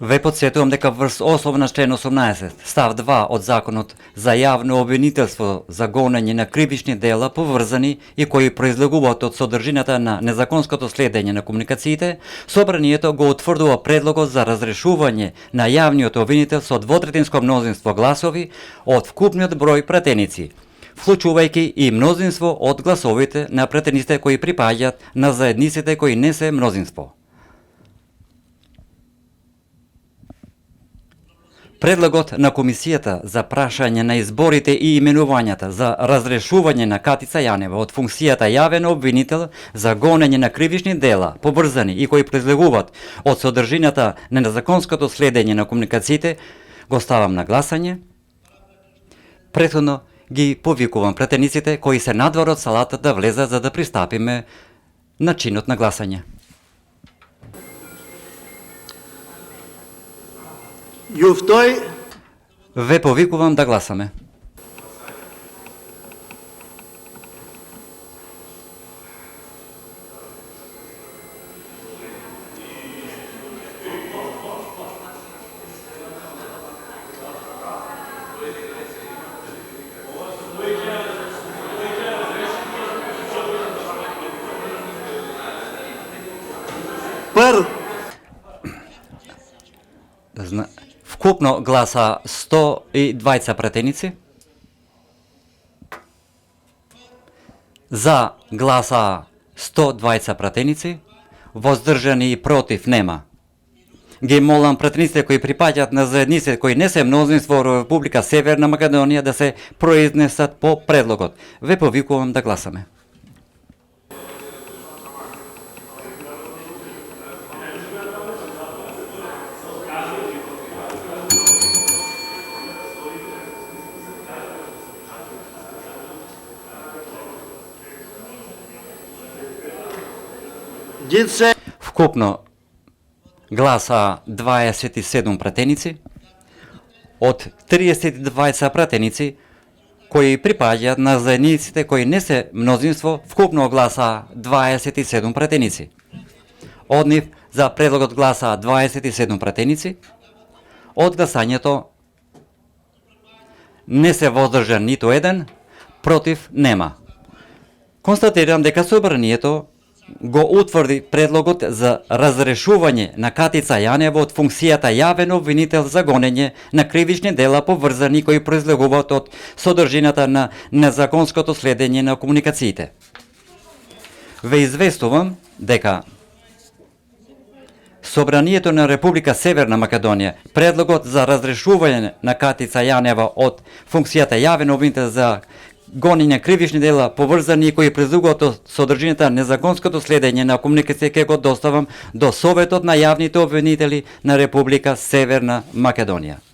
Ве подсетувам дека врз основа на член 18, став 2 од Законот за јавно обвинителство за гонење на кривични дела поврзани и кои произлегуваат од содржината на незаконското следење на комуникациите, собранието го утврдува предлогот за разрешување на јавниот обвинител со двотретинско мнозинство гласови од вкупниот број пратеници, вклучувајќи и мнозинство од гласовите на пратениците кои припаѓаат на заедниците кои не се мнозинство. Предлогот на Комисијата за прашање на изборите и именувањата за разрешување на Катица Јанева од функцијата јавен обвинител за гонење на кривични дела, поврзани и кои произлегуваат од содржината на незаконското следење на комуникациите, го ставам на гласање. Претходно ги повикувам пратениците кои се надвор од салата да влезат за да пристапиме на чинот на гласање. Јуфтој, Ве повикувам да гласаме. пр, Вкупно гласа 120 пратеници, за гласа 120 пратеници, воздржани и против нема. Ги молам пратениците кои припаѓаат на заедниците кои не се мнозинство во Република Северна Македонија да се произнесат по предлогот. Ве повикувам да гласаме. Дице, Вкупно гласа 27 пратеници, од 32 пратеници кои припаѓаат на заедниците кои не се мнозинство, вкупно гласа 27 пратеници. Од нив за предлогот гласа 27 пратеници, од гласањето не се воздржа ниту еден, против нема. Констатирам дека собранието го утврди предлогот за разрешување на Катица Јанева од функцијата јавен обвинител за гонење на кривични дела поврзани кои произлегуваат од содржината на незаконското следење на комуникациите. Ве известувам дека Собранието на Република Северна Македонија предлогот за разрешување на Катица Јанева од функцијата јавен обвинител за гонење кривични дела поврзани и кои произлегуваат од содржината на незаконското следење на комуникација ќе го доставам до Советот на јавните обвинители на Република Северна Македонија.